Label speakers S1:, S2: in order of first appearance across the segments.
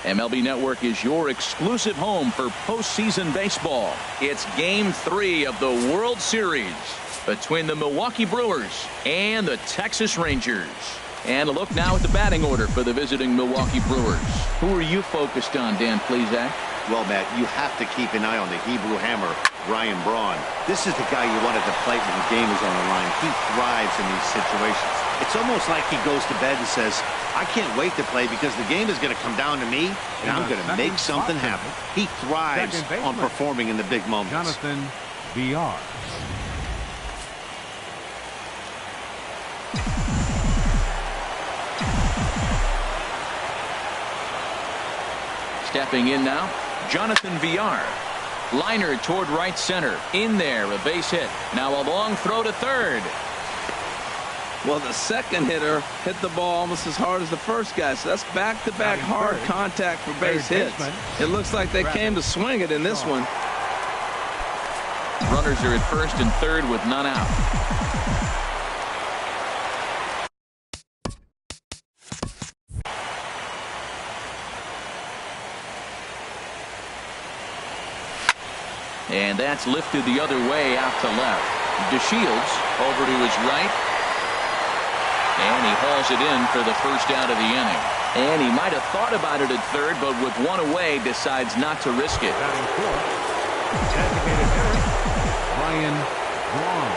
S1: MLB Network is your exclusive home for postseason baseball. It's Game 3 of the World Series between the Milwaukee Brewers and the Texas Rangers. And a look now at the batting order for the visiting Milwaukee Brewers. Who are you focused on, Dan Plesac?
S2: Well, Matt, you have to keep an eye on the Hebrew Hammer, Ryan Braun. This is the guy you want at the plate when the game is on the line. He thrives in these situations. It's almost like he goes to bed and says, I can't wait to play because the game is going to come down to me, and I'm going to make something happen. He thrives on performing in the big moments.
S3: Jonathan VR.
S1: Stepping in now, Jonathan VR. Liner toward right center. In there, a base hit. Now a long throw to third.
S4: Well, the second hitter hit the ball almost as hard as the first guy, so that's back-to-back hard contact for base hits. It looks like they came to swing it in this one.
S1: Runners are at first and third with none out. And that's lifted the other way out to left. DeShields over to his right. And he hauls it in for the first out of the inning. And he might have thought about it at third, but with one away, decides not to risk it.
S3: Batting fourth, designated hitter, Ryan Braun.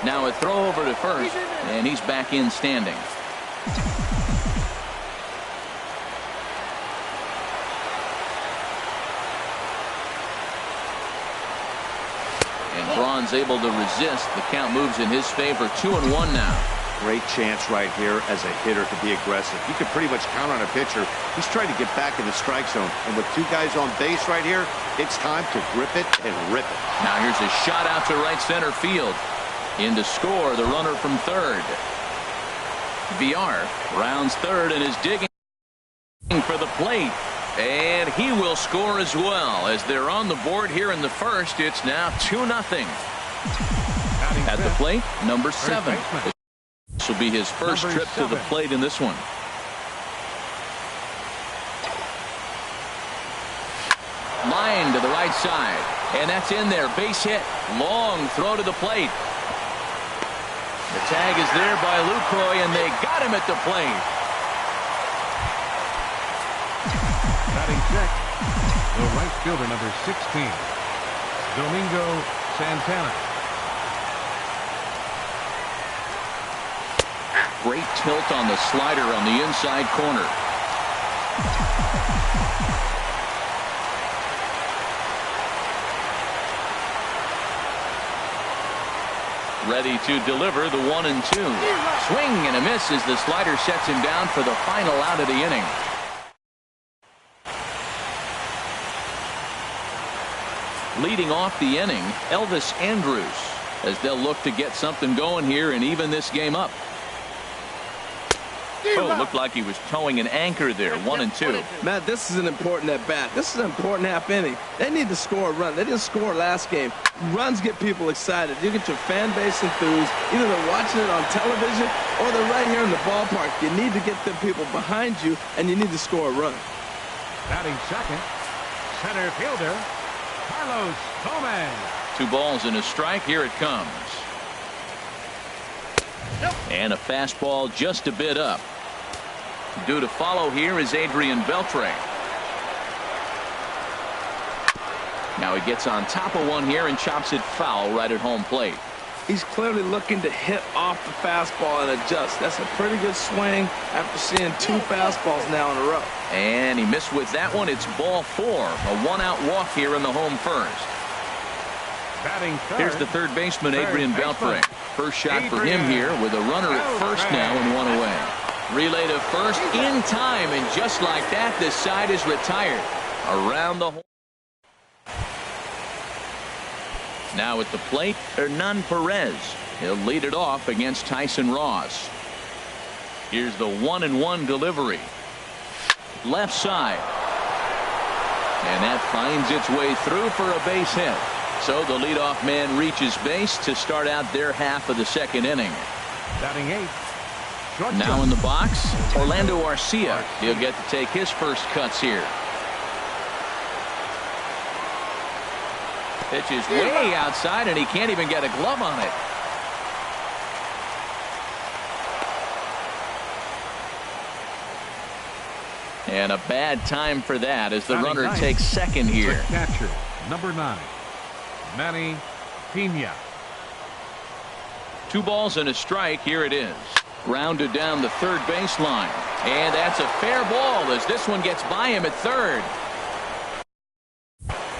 S1: Now a throw over to first, and he's back in standing. Braun's able to resist. The count moves in his favor. 2-1 now.
S2: Great chance right here as a hitter to be aggressive. You can pretty much count on a pitcher. He's trying to get back in the strike zone. And with two guys on base right here, it's time to grip it and rip it.
S1: Now here's a shot out to right center field. In to score, the runner from third. VR rounds third and is digging for the plate. And he will score as well. As they're on the board here in the first, it's now 2-0. At the plate, number 7. This will be his first trip to the plate in this one. Line to the right side. And that's in there. Base hit. Long throw to the plate. The tag is there by Lucroy, and they got him at the plate.
S3: Batting check, the right fielder, number 16, Domingo Santana.
S1: Great tilt on the slider on the inside corner. Ready to deliver the 1-2. Swing and a miss as the slider sets him down for the final out of the inning. Leading off the inning, Elvis Andrus, as they'll look to get something going here and even this game up. Oh, looked like he was towing an anchor there. 1-2.
S4: Matt, this is an important at-bat. This is an important half inning. They need to score a run. They didn't score last game. Runs get people excited. You get your fan base enthused. Either they're watching it on television or they're right here in the ballpark. You need to get the people behind you, and you need to score a run.
S3: Batting second, center fielder, Carlos Gomez.
S1: 2 balls and a strike. Here it comes. And a fastball just a bit up. Due to follow here is Adrian Beltre. Now he gets on top of one here and chops it foul right at home plate.
S4: He's clearly looking to hit off the fastball and adjust. That's a pretty good swing after seeing 2 fastballs now in a row.
S1: And he missed with that one. It's ball 4. A 1-out walk here in the home first.
S3: Batting third,
S1: here's the third baseman, Adrian Beltre. First shot for him here with a runner at first now and 1 away. Relay to first in time, and just like that, this side is retired. Around the hole. Now at the plate, Hernan Perez. He'll lead it off against Tyson Ross. Here's the 1-1 delivery. Left side. And that finds its way through for a base hit. So the leadoff man reaches base to start out their half of the second inning.
S3: Batting 8.
S1: Now in the box, Orlando Arcia. He'll get to take his first cuts here. Pitch is way outside, and he can't even get a glove on it. And a bad time for that as the runner takes second here.
S3: The catcher, number 9, Manny Pena.
S1: 2 balls and a strike. Here it is. Grounded down the third baseline. And that's a fair ball as this one gets by him at third.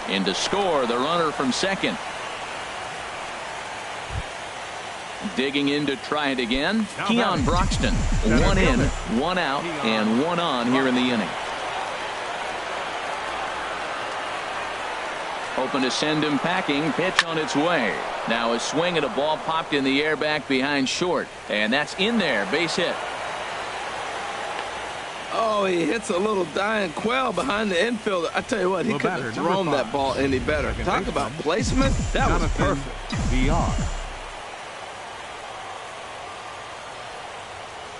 S1: In to score the runner from second. Digging in to try it again. Keon Broxton. 1 in, 1 out, and 1 on here in the inning. Hoping to send him packing. Pitch on its way. Now a swing at a ball popped in the air back behind short. And that's in there. Base hit.
S4: Oh, he hits a little dying quail behind the infielder. I tell you what, he couldn't have thrown that ball any better. Talk about placement. That was perfect.
S3: VR.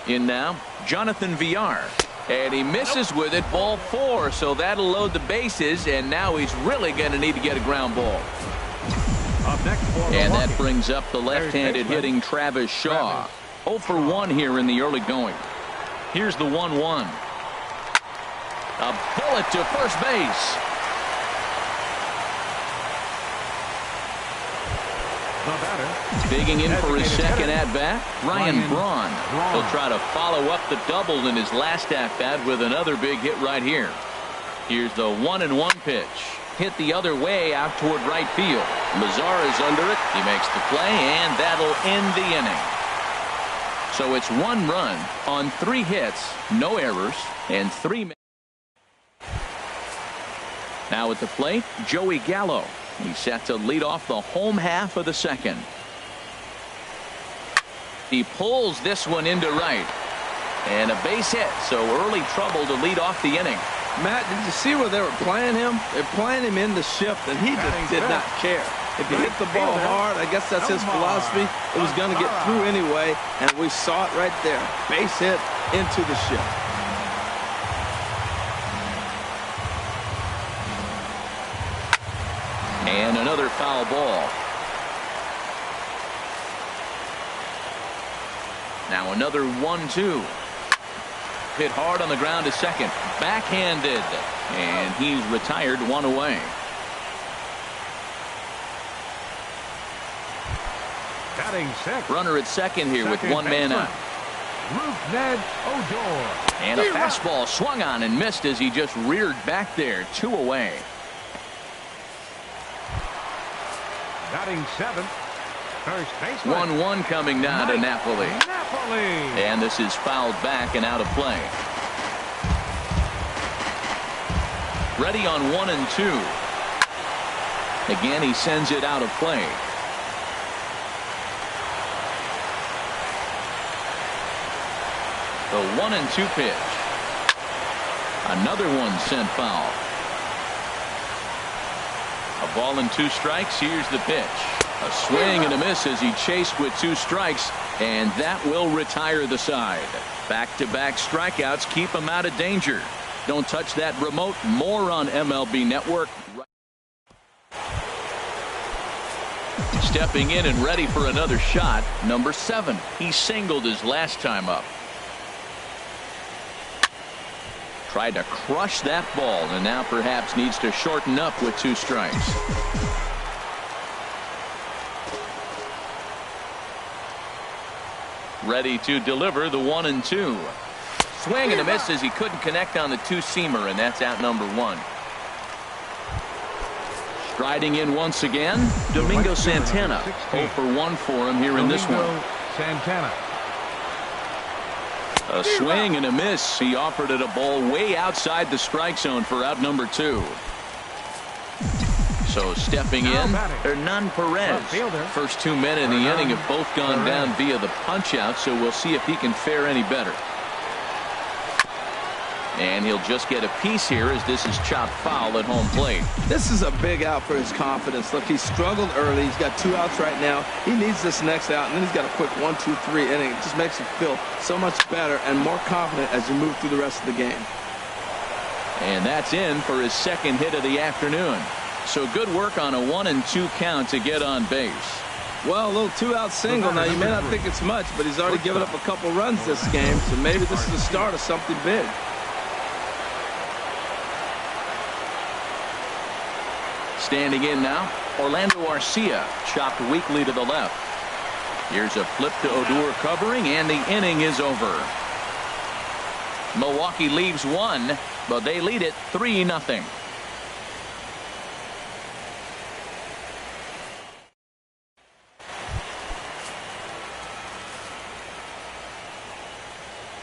S1: In now, Jonathan VR. And he misses with it, ball 4. So that'll load the bases, and now he's really going to need to get a ground ball.
S3: Up next for
S1: and
S3: Milwaukee.
S1: that brings up the left-handed hitting Travis Shaw. 0 for 1 here in the early going. Here's the 1-1. A bullet to first base.
S3: The batter.
S1: Digging in for his second at-bat, Ryan Braun. He'll try to follow up the double in his last at-bat with another big hit right here. Here's the 1-1 pitch. Hit the other way out toward right field. Lazar is under it. He makes the play, and that'll end the inning. So it's 1 run on 3 hits, no errors, and 3. Now at the plate, Joey Gallo. He's set to lead off the home half of the second. He pulls this one into right. And a base hit, so early trouble to lead off the inning.
S4: Matt, did you see where they were playing him? They're playing him in the shift, and he just did not care. If he hit the ball hard, I guess that's his philosophy. It was going to get through anyway, and we saw it right there. Base hit into the shift.
S1: And another foul ball. Now another 1-2. Hit hard on the ground to second. Backhanded. And he's retired 1 away.
S3: Batting 6.
S1: Runner at second here with 1 man out.
S3: Ned Odor.
S1: And a fastball swung on and missed as he just reared back there. 2 away.
S3: Batting 7. First baseman.
S1: 1-1 coming now to Napoli. And this is fouled back and out of play. Ready on 1 and 2. Again, he sends it out of play. The 1 and 2 pitch. Another one sent foul. A ball and 2 strikes. Here's the pitch. A swing and a miss as he chased with 2 strikes, and that will retire the side. Back-to-back strikeouts keep him out of danger. Don't touch that remote. More on MLB Network. Stepping in and ready for another shot, number 7. He singled his last time up. Tried to crush that ball, and now perhaps needs to shorten up with 2 strikes. Ready to deliver the 1 and 2. Swing and a miss as he couldn't connect on the 2-seamer, and that's out number 1. Striding in once again, Domingo Santana. 0 for 1 for him here in this one.
S3: Santana.
S1: A swing and a miss. He offered it a ball way outside the strike zone for out number 2. So stepping in, Hernan Perez. First 2 men in the inning have both gone down via the punch out, so we'll see if he can fare any better. And he'll just get a piece here as this is chopped foul at home plate.
S4: This is a big out for his confidence. Look, he struggled early. He's got 2 outs right now. He needs this next out, and then he's got a quick 1, 2, 3 inning. It just makes him feel so much better and more confident as you move through the rest of the game.
S1: And that's in for his second hit of the afternoon. So good work on a 1-2 count to get on base.
S4: Well, a little 2-out single. Now, you may not think it's much, but he's already given up a couple runs this game, so maybe this is the start of something big.
S1: Standing in now, Orlando Arcia, chopped weakly to the left. Here's a flip to Odor covering, and the inning is over. Milwaukee leaves 1, but they lead it 3-0.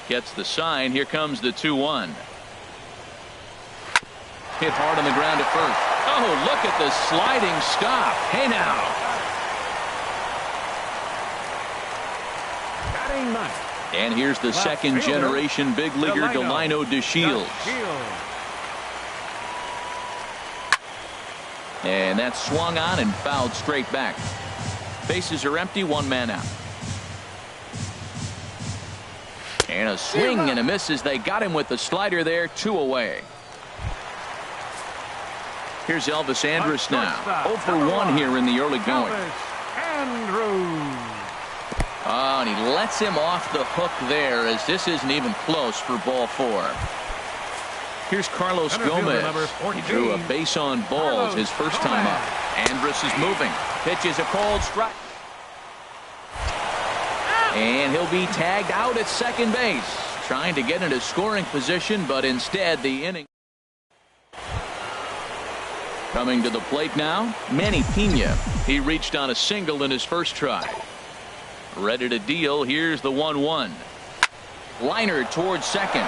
S1: Gets the sign. Here comes the 2-1. Hit hard on the ground at first. Oh, look at the sliding stop. Hey now. And here's the second generation big leaguer Delino DeShields. And that's swung on and fouled straight back. Bases are empty, 1 man out. And a swing and a miss as they got him with the slider there, 2 away. Here's Elvis Andrus now. 0 for 1 here in the early going. Oh, and he lets him off the hook there as this isn't even close for ball 4. Here's Carlos Gomez. He drew a base on balls his first time up. Andrus is moving. Pitches a cold strike. And he'll be tagged out at second base. Trying to get into scoring position, but instead the inning. Coming to the plate now, Manny Pena. He reached on a single in his first try. Ready to deal. Here's the 1-1. Liner towards second.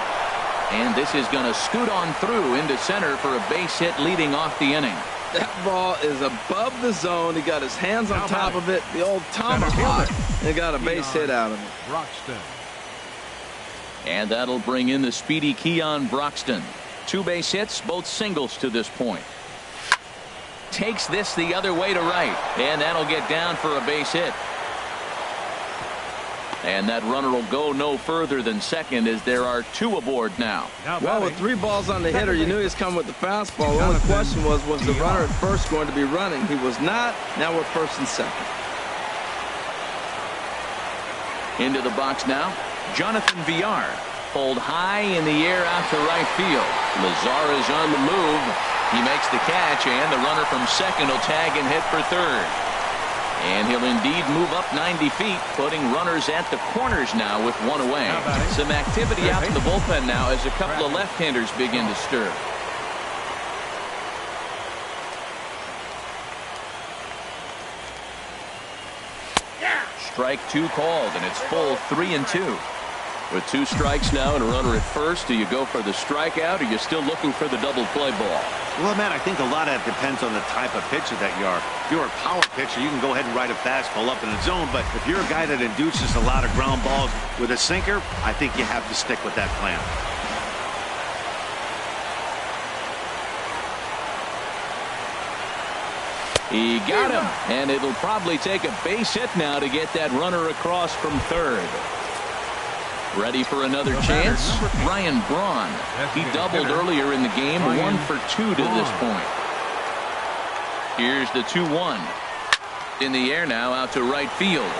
S1: And this is going to scoot on through into center for a base hit leading off the inning.
S4: That ball is above the zone. He got his hands on top of it. The old tomahawk. And got a base hit out of it.
S1: And that'll bring in the speedy Keon Broxton. 2 base hits, both singles to this point. Takes this the other way to right. And that'll get down for a base hit. And that runner will go no further than second as there are 2 aboard now.
S4: Well, with 3 balls on the hitter, you knew he was coming with the fastball. The only question was the runner at first going to be running? He was not. Now we're first and second.
S1: Into the box now, Jonathan Villar. Pulled high in the air out to right field. Lazar is on the move. He makes the catch, and the runner from second will tag and hit for third. And he'll indeed move up 90 feet, putting runners at the corners now with 1 away. Some activity out to the bullpen now as a couple of left-handers begin to stir. Strike 2 called, and it's full 3-2. With 2 strikes now and a runner at first, do you go for the strikeout or are you still looking for the double play ball?
S2: Well, Matt, I think a lot of it depends on the type of pitcher that you are. If you're a power pitcher, you can go ahead and ride a fastball up in the zone. But if you're a guy that induces a lot of ground balls with a sinker, I think you have to stick with that plan.
S1: He got him, and it'll probably take a base hit now to get that runner across from third. Ready for another chance? Ryan Braun. He doubled earlier in the game, 1 for 2 to this point. Here's the 2-1. In the air now out to right field.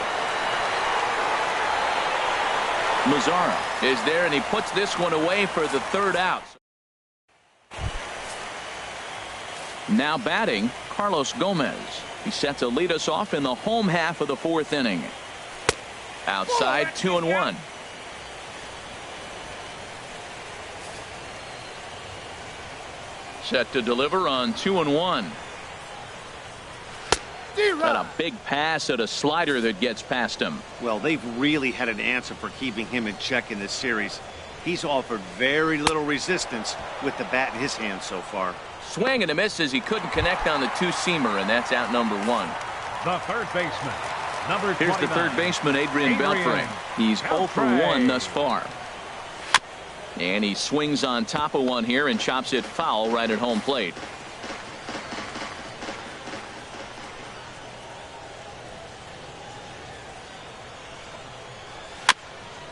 S1: Mazzara is there, and he puts this one away for the 3rd out. Now batting, Carlos Gomez. He's set to lead us off in the home half of the 4th inning. Outside, 2-1. Set to deliver on 2-1. And a big pass at a slider that gets past him.
S2: Well, they've really had an answer for keeping him in check in this series. He's offered very little resistance with the bat in his hand so far.
S1: Swing and a miss as he couldn't connect on the 2-seamer, and that's out number 1.
S3: The third baseman, number 29.
S1: Here's the third baseman, Adrian Beltre. He's 0 for 1 thus far. And he swings on top of one here and chops it foul right at home plate.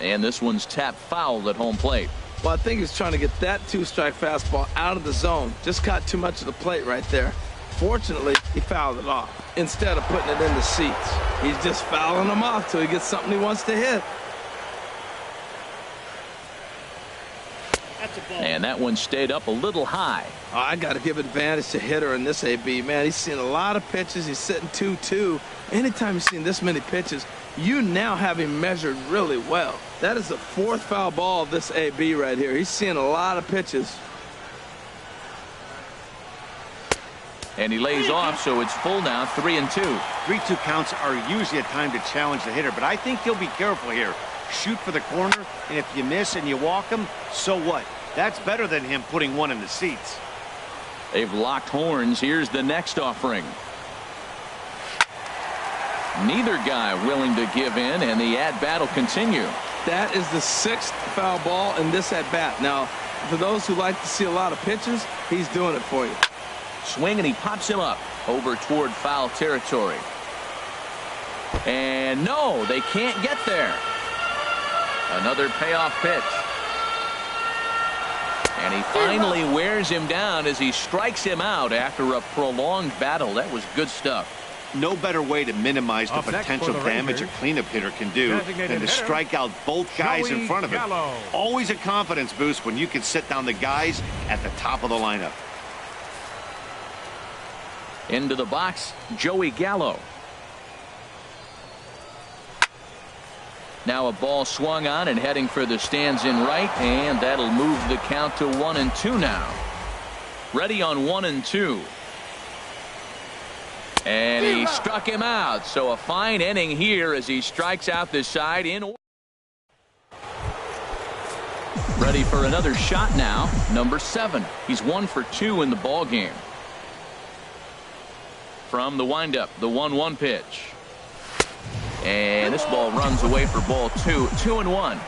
S1: And this one's tapped foul at home plate.
S4: Well, I think he's trying to get that 2-strike fastball out of the zone. Just caught too much of the plate right there. Fortunately, he fouled it off instead of putting it in the seats. He's just fouling them off till he gets something he wants to hit.
S1: And that one stayed up a little high.
S4: Oh, I got to give advantage to hitter in this AB. Man, he's seen a lot of pitches. He's sitting 2-2. Anytime you've seen this many pitches, you now have him measured really well. That is the 4th foul ball of this AB right here. He's seeing a lot of pitches.
S1: And he lays off, so it's full now, 3-2.
S2: 3-2 counts are usually a time to challenge the hitter, but I think he'll be careful here. Shoot for the corner, and if you miss and you walk him, so what? That's better than him putting one in the seats.
S1: They've locked horns. Here's the next offering. Neither guy willing to give in, and the at-bat will continue.
S4: That is the 6th foul ball in this at-bat. Now, for those who like to see a lot of pitches, he's doing it for you.
S1: Swing, and he pops him up over toward foul territory. And no, they can't get there. Another payoff pitch. And he finally wears him down as he strikes him out after a prolonged battle. That was good stuff.
S2: No better way to minimize the potential damage a cleanup hitter can do than to strike out both guys in front of him. Always a confidence boost when you can sit down the guys at the top of the lineup.
S1: Into the box, Joey Gallo. Now a ball swung on and heading for the stands in right, and that'll move the count to 1-2 now. Ready on 1-2. And he struck him out. So a fine inning here as he strikes out the side in order. Ready for another shot now. Number 7. He's 1 for 2 in the ball game. From the windup, the 1-1 pitch. And this ball runs away for ball 2. 2-1.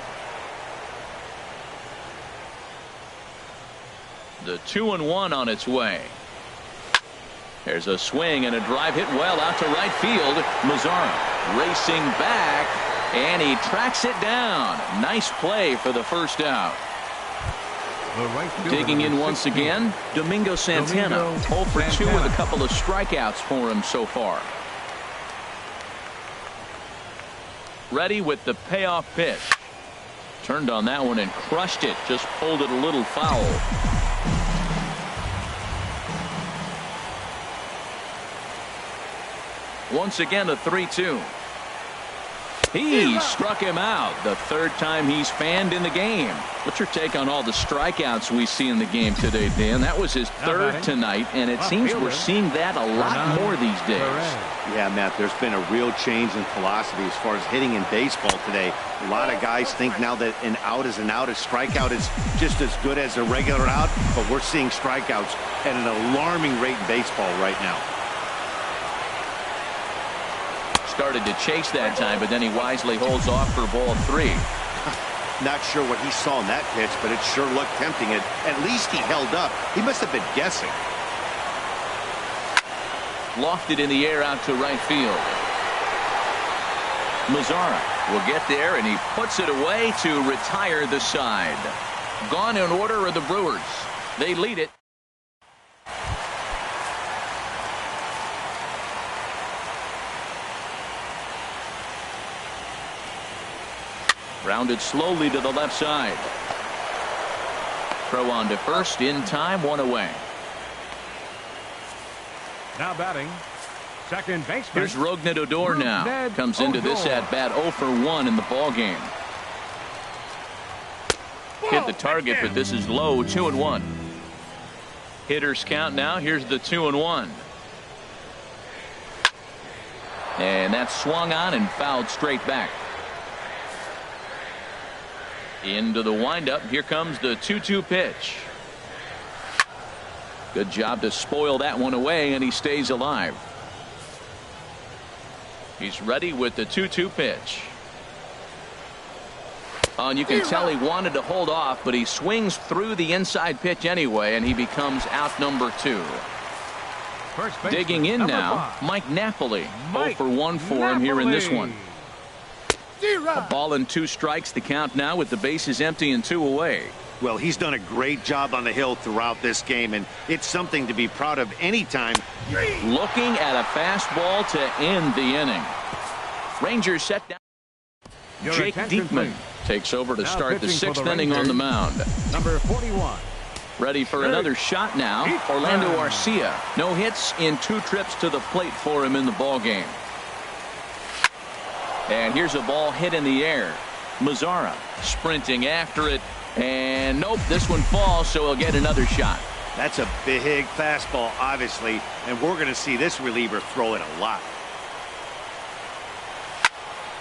S1: The 2-1 on its way. There's a swing and a drive hit well out to right field. Mazzara racing back, and he tracks it down. Nice play for the first out. Digging in once again, Domingo Santana. 0 for 2 with a couple of strikeouts for him so far. Ready with the payoff pitch. Turned on that one and crushed it. Just pulled it a little foul. Once again, a 3-2. He struck him out. The 3rd time he's fanned in the game. What's your take on all the strikeouts we see in the game today, Dan? That was his 3rd tonight, and it seems we're seeing that a lot more these days.
S2: Yeah, Matt, there's been a real change in philosophy as far as hitting in baseball today. A lot of guys think now that an out is an out. A strikeout is just as good as a regular out, but we're seeing strikeouts at an alarming rate in baseball right now.
S1: Started to chase that time, but then he wisely holds off for ball 3.
S2: Not sure what he saw in that pitch, but it sure looked tempting. At least he held up. He must have been guessing.
S1: Lofted in the air out to right field. Mazzara will get there, and he puts it away to retire the side. Gone in order are the Brewers. They lead it. Rounded slowly to the left side. Throw on to first in time, 1 away.
S3: Now batting, second baseman.
S1: Here's Rougned Odor now. Comes into this at bat 0 for 1 in the ball game. Hit the target, but this is low. 2-1. Hitters count now. Here's the 2-1. And that's swung on and fouled straight back. Into the windup. Here comes the 2-2 pitch. Good job to spoil that one away, and he stays alive. He's ready with the 2-2 pitch. Oh, and you can tell he wanted to hold off, but he swings through the inside pitch anyway, and he becomes out number 2. Digging in now, Mike Napoli. 0 for 1 for him here in this one. A ball and 2 strikes, the count now with the bases empty and 2 away.
S2: Well, he's done a great job on the hill throughout this game, and it's something to be proud of anytime.
S1: Looking at a fastball to end the inning. Rangers set down. Jake Diekman takes over to start the 6th inning on the mound.
S3: Number 41.
S1: Ready for another shot now. Orlando Arcia. No hits in 2 trips to the plate for him in the ball game. And here's a ball hit in the air. Mazzara sprinting after it. And nope, this one falls, so he'll get another shot.
S2: That's a big fastball, obviously, and we're going to see this reliever throw it a lot.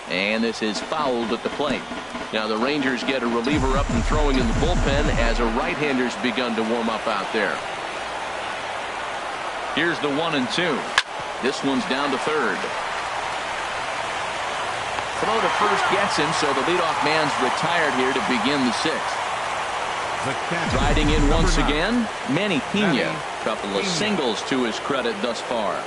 S1: And this is fouled at the plate. Now the Rangers get a reliever up and throwing in the bullpen as a right-hander's begun to warm up out there. Here's the 1-2. This one's down to third. Throw to first gets him, so the leadoff man's retired here to begin the 6th. Riding in once again, Manny Pena. Couple of singles to his credit thus far.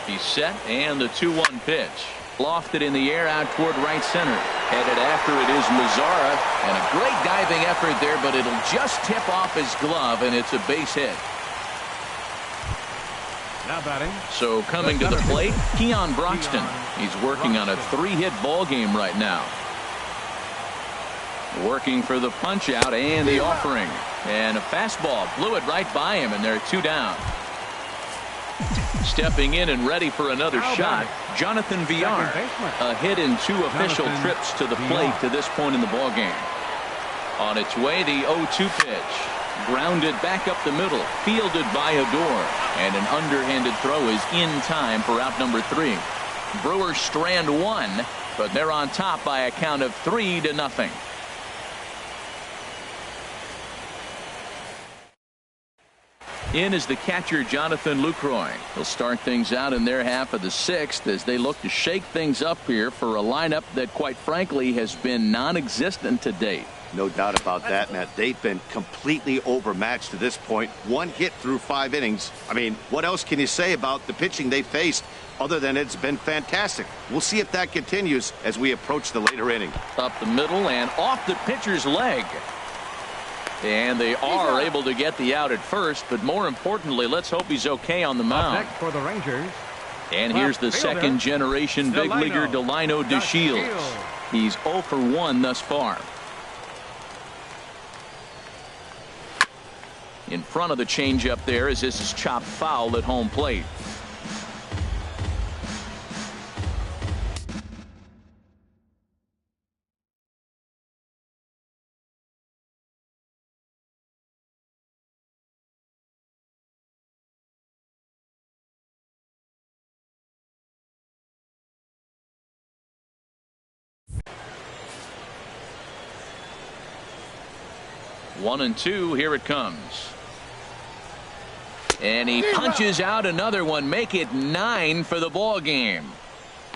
S1: He's set, and the 2-1 pitch. Lofted in the air out toward right center. Headed after it is Mazzara, and a great diving effort there, but it'll just tip off his glove, and it's a base hit.
S3: Now batting.
S1: So coming to the plate, Keon Broxton. He's working on a 3-hit ball game right now. Working for the punch out and the offering. And a fastball blew it right by him, and they're 2 down. Stepping in and ready for another shot, Jonathan Villar. A hit in 2 official trips to the plate to this point in the ball game. On its way, the 0-2 pitch. Grounded back up the middle, fielded by Odor, and an underhanded throw is in time for out number 3. Brewers strand 1, but they're on top by a count of 3-0. In is the catcher Jonathan Lucroy. He'll start things out in their half of the 6th as they look to shake things up here for a lineup that quite frankly has been non-existent to date.
S2: No doubt about that, Matt. They've been completely overmatched to this point. 1 hit through 5 innings. I mean, what else can you say about the pitching they faced other than it's been fantastic? We'll see if that continues as we approach the later inning.
S1: Up the middle and off the pitcher's leg. And they are able to get the out at first, but more importantly, let's hope he's okay on the mound.
S3: For the Rangers.
S1: And here's the second generation big leaguer Delino DeShields. He's 0 for 1 thus far. In front of the changeup there as this is chopped foul at home plate. One and 2, here it comes. And he punches out another one, make it 9 for the ball game.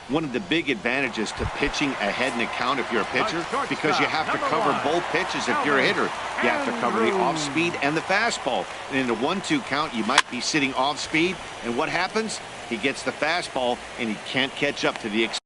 S2: One of the big advantages to pitching ahead in the count if you're a pitcher, because you have to cover both pitches if you're a hitter. You have to cover the off speed and the fastball. And in a 1-2 count, you might be sitting off speed. And what happens? He gets the fastball, and he can't catch up to the extent.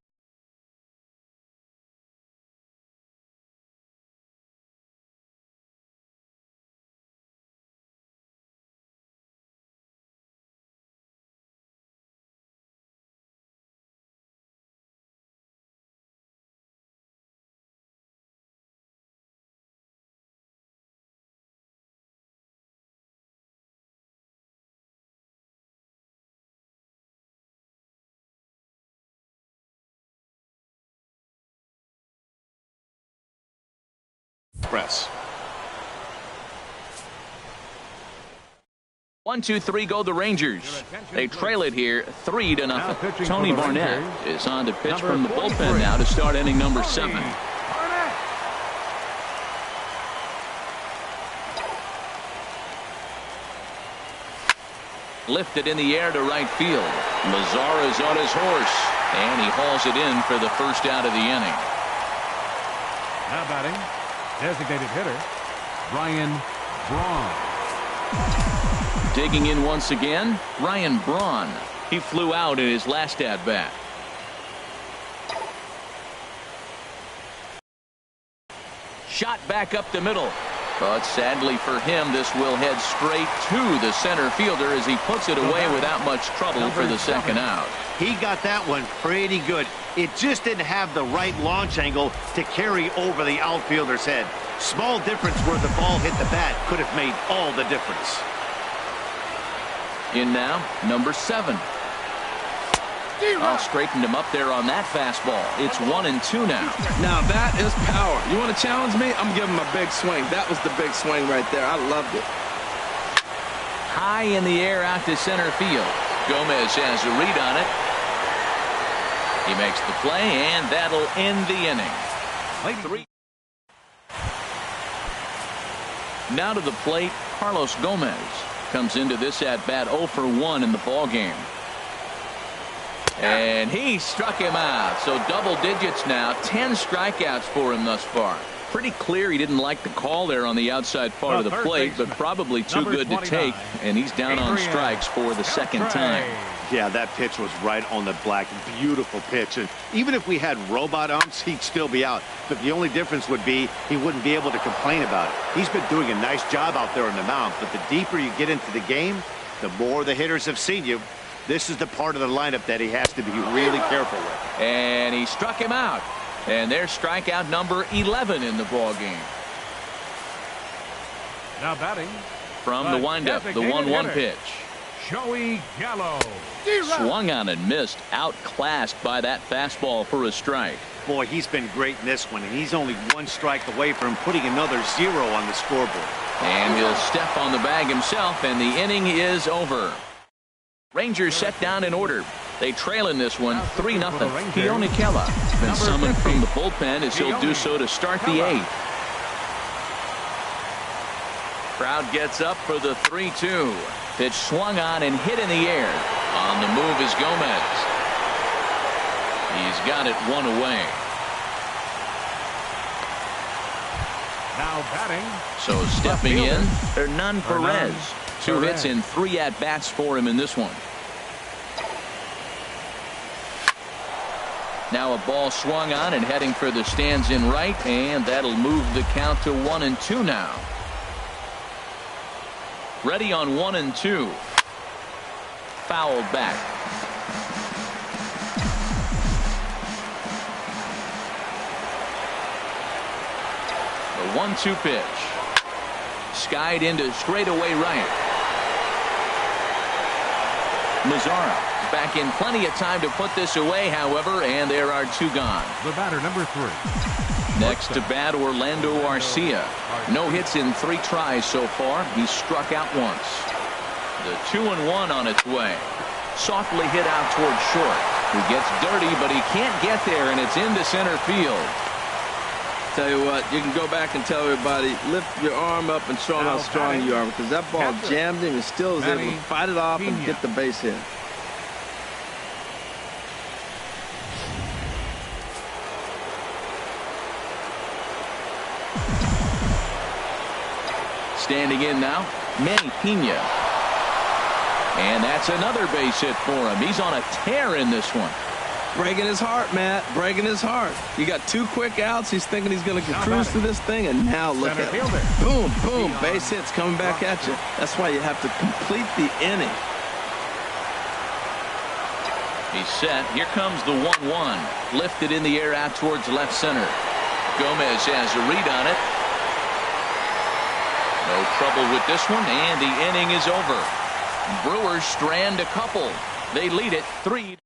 S2: Press.
S1: 1, 2, 3 go the Rangers. They trail it here 3-0. Tony Barnett is on to pitch from the bullpen now to start inning number 7. Lifted in the air to right field. Mazzara is on his horse, and he hauls it in for the first out of the inning.
S3: Now batting, designated hitter, Ryan Braun.
S1: Digging in once again, Ryan Braun. He flew out in his last at-bat. Shot back up the middle. But sadly for him, this will head straight to the center fielder as he puts it away without much trouble for the second out.
S2: He got that one pretty good. It just didn't have the right launch angle to carry over the outfielder's head. Small difference where the ball hit the bat could have made all the difference.
S1: In now, number 7. Straightened him up there on that fastball. It's 1-2 now.
S4: Now that is power. You want to challenge me? I'm giving him a big swing. That was the big swing right there. I loved it.
S1: High in the air out to center field. Gomez has a read on it. He makes the play, and that'll end the inning. Now to the plate, Carlos Gomez comes into this at-bat 0 for 1 in the ballgame. And he struck him out. So double digits now. 10 strikeouts for him thus far. Pretty clear he didn't like the call there on the outside part of the plate, but probably too good to take. And he's down on strikes for the second time.
S2: Yeah, that pitch was right on the black. Beautiful pitch. And even if we had robot umps, he'd still be out. But the only difference would be he wouldn't be able to complain about it. He's been doing a nice job out there on the mound. But the deeper you get into the game, the more the hitters have seen you. This is the part of the lineup that he has to be really careful with.
S1: And he struck him out. And there's strikeout number 11 in the ballgame.
S3: Now batting.
S1: From the windup, the 1-1 pitch.
S3: Joey Gallo.
S1: Swung on and missed. Outclassed by that fastball for a strike.
S2: Boy, he's been great in this one. And he's only 1 strike away from putting another 0 on the scoreboard.
S1: And he'll step on the bag himself, and the inning is over. Rangers set down in order. They trail in this one 3-0. Keone Kela been summoned from the bullpen as he'll do so to start the 8th. Crowd gets up for the 3-2. Pitch swung on and hit in the air. On the move is Gomez. He's got it 1 away.
S3: Now batting.
S1: So stepping in, Hernan Perez. 2 hits and 3 at-bats for him in this one. Now a ball swung on and heading for the stands in right, and that'll move the count to 1-2 now. Ready on 1-2. Fouled back. The 1-2 pitch. Skied into straightaway right. Mazzara back in plenty of time to put this away, however, and there are 2 gone.
S3: The batter, number 3.
S1: Next to bat, Orlando Arcia. No hits in 3 tries so far. He's struck out once. The 2-1 on its way. Softly hit out towards short. He gets dirty, but he can't get there, and it's into center field.
S4: Tell you what, you can go back and tell everybody, lift your arm up and show them how strong you are, because that ball jammed him and still was able to fight it off and get the base hit.
S1: Standing in now, Manny Pena. And that's another base hit for him. He's on a tear in this one.
S4: Breaking his heart, Matt. Breaking his heart. You got 2 quick outs. He's thinking he's going to cruise through this thing, and now look at it. Boom, boom. Base hits coming back at you. That's why you have to complete the inning.
S1: He's set. Here comes the 1-1. Lifted in the air out towards left center. Gomez has a read on it. No trouble with this one, and the inning is over. Brewers strand a couple. They lead it 3.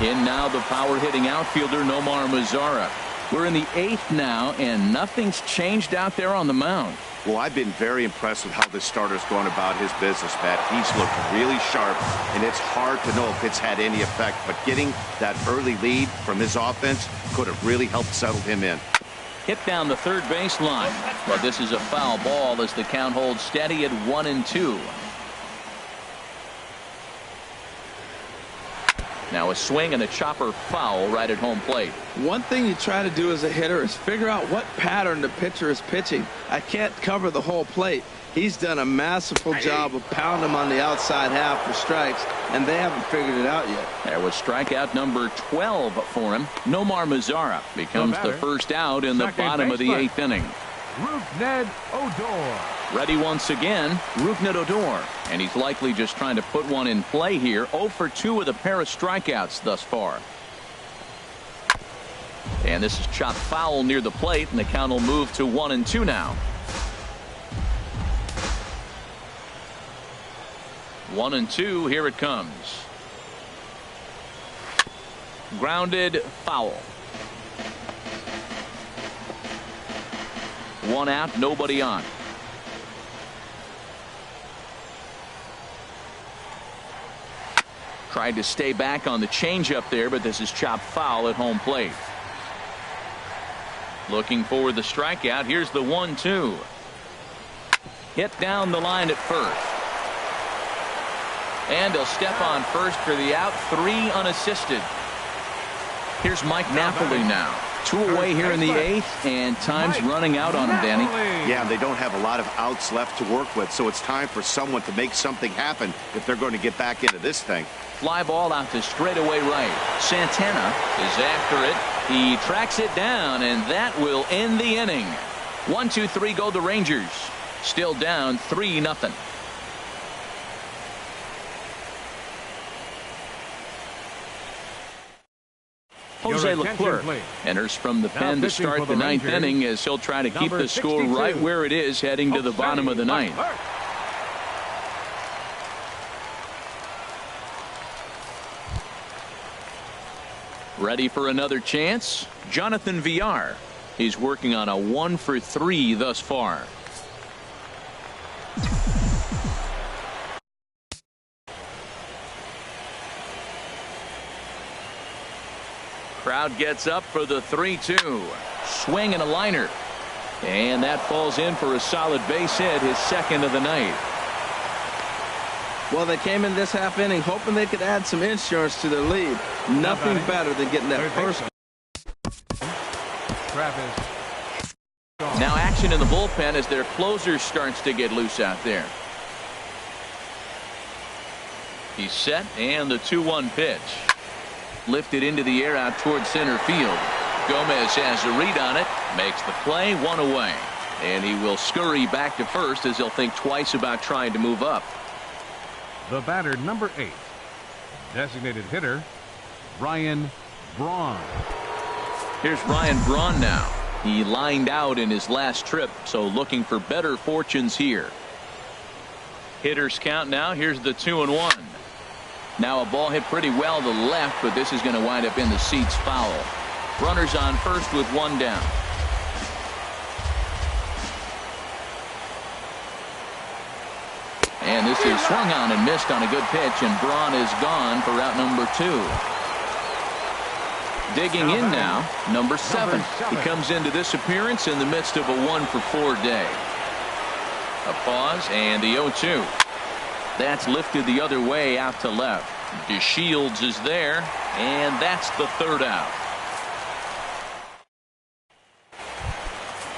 S1: In now the power hitting outfielder Nomar Mazzara. We're in the 8th now, and nothing's changed out there on the mound.
S2: Well, I've been very impressed with how this starter's gone about his business, Matt. He's looked really sharp, and it's hard to know if it's had any effect. But getting that early lead from his offense could have really helped settle him in.
S1: Hit down the third base line. But this is a foul ball as the count holds steady at 1-2. Now a swing and a chopper foul right at home plate.
S4: One thing you try to do as a hitter is figure out what pattern the pitcher is pitching. I can't cover the whole plate. He's done a masterful job of pounding him on the outside half for strikes, and they haven't figured it out yet.
S1: That was strikeout number 12 for him. Nomar Mazara becomes the first out in the bottom of the 8th inning.
S3: Rougned Odor.
S1: Ready once again, Rougned Odor. And he's likely just trying to put one in play here. 0 for 2 with a pair of strikeouts thus far. And this is chopped foul near the plate, and the count will move to 1-2 now. 1-2, here it comes. Grounded foul. 1 out, nobody on. Tried to stay back on the changeup there, but this is chopped foul at home plate. Looking for the strikeout. Here's the 1-2. Hit down the line at first. And he'll step on first for the out. 3 unassisted. Here's Mike Napoli now. 2 away here in the 8th, and time's running out on him, Danny.
S2: Yeah, they don't have a lot of outs left to work with, so it's time for someone to make something happen if they're going to get back into this thing.
S1: Fly ball out to straightaway right. Santana is after it. He tracks it down, and that will end the inning. 1-2-3 go the Rangers. Still down 3-0. Jose Leclerc enters from the pen to start the 9th inning as he'll try to keep the score right where it is heading to the bottom of the 9th. Ready for another chance? Jonathan Villar. He's working on a 1 for 3 thus far. Crowd gets up for the 3-2. Swing and a liner. And that falls in for a solid base hit, his 2nd of the night.
S4: Well, they came in this half inning hoping they could add some insurance to their lead. Nothing better than getting that first.
S1: Now action in the bullpen as their closer starts to get loose out there. He's set, and the 2-1 pitch. Lifted into the air out towards center field. Gomez has a read on it. Makes the play. 1 away. And he will scurry back to first as he'll think twice about trying to move up.
S3: The batter, number 8. Designated hitter, Ryan Braun.
S1: Here's Ryan Braun now. He lined out in his last trip, so looking for better fortunes here. Hitters count now. Here's the 2-1. Now a ball hit pretty well to the left, but this is going to wind up in the seats foul. Runners on first with 1 down. And this is swung on and missed on a good pitch, and Braun is gone for out number 2. Digging in now, number 7. He comes into this appearance in the midst of a 1 for 4 day. A pause and the 0-2. That's lifted the other way out to left. DeShields is there, and that's the 3rd out.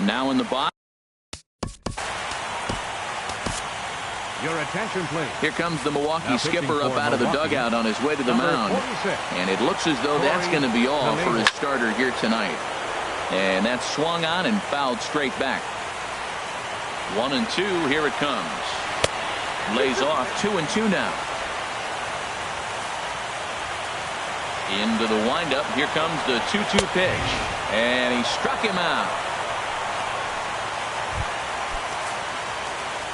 S1: Now in the box.
S3: Your attention, please.
S1: Here comes the Milwaukee skipper up out of the dugout on his way to the mound. And it looks as though that's going to be all for his starter here tonight. And that's swung on and fouled straight back. 1-2, here it comes. Lays off. 2-2 now. Into the windup. Here comes the 2-2 pitch. And he struck him out.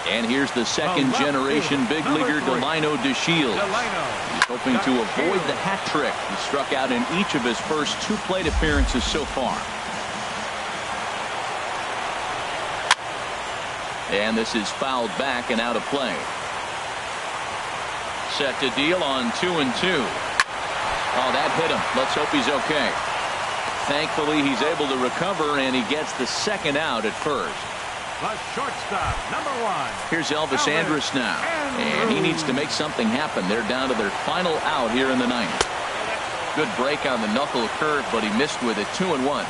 S1: And here's the 2nd generation big leaguer Delino DeShields. He's hoping to avoid the hat trick. He struck out in each of his first 2 plate appearances so far. And this is fouled back and out of play. Set to deal on 2-2. Oh, that hit him. Let's hope he's okay. Thankfully, he's able to recover, and he gets the 2nd out at first.
S3: The shortstop, number 1.
S1: Here's Elvis Andrus now. And he needs to make something happen. They're down to their final out here in the 9th. Good break on the knuckle curve, but he missed with it. 2-1.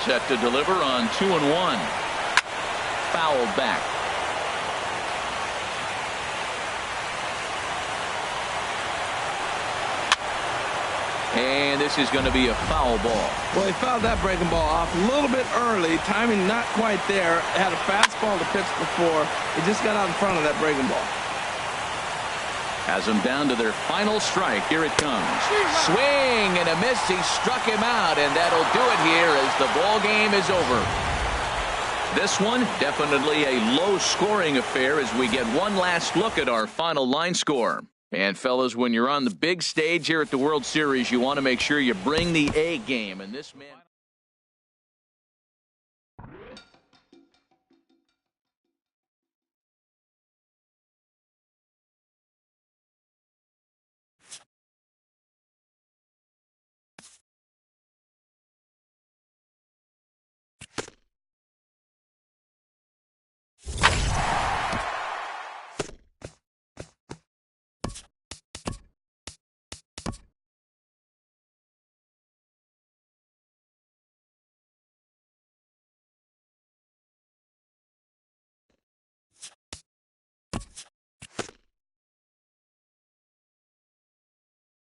S1: Set to deliver on 2-1. Foul back. And this is going to be a foul ball.
S4: Well, he fouled that breaking ball off a little bit early. Timing not quite there. Had a fastball to pitch before. He just got out in front of that breaking ball.
S1: Has them down to their final strike. Here it comes. Swing and a miss. He struck him out, and that'll do it here as the ball game is over. This one definitely a low-scoring affair as we get one last look at our final line score. And, fellas, when you're on the big stage here at the World Series, you want to make sure you bring the A game. And this man...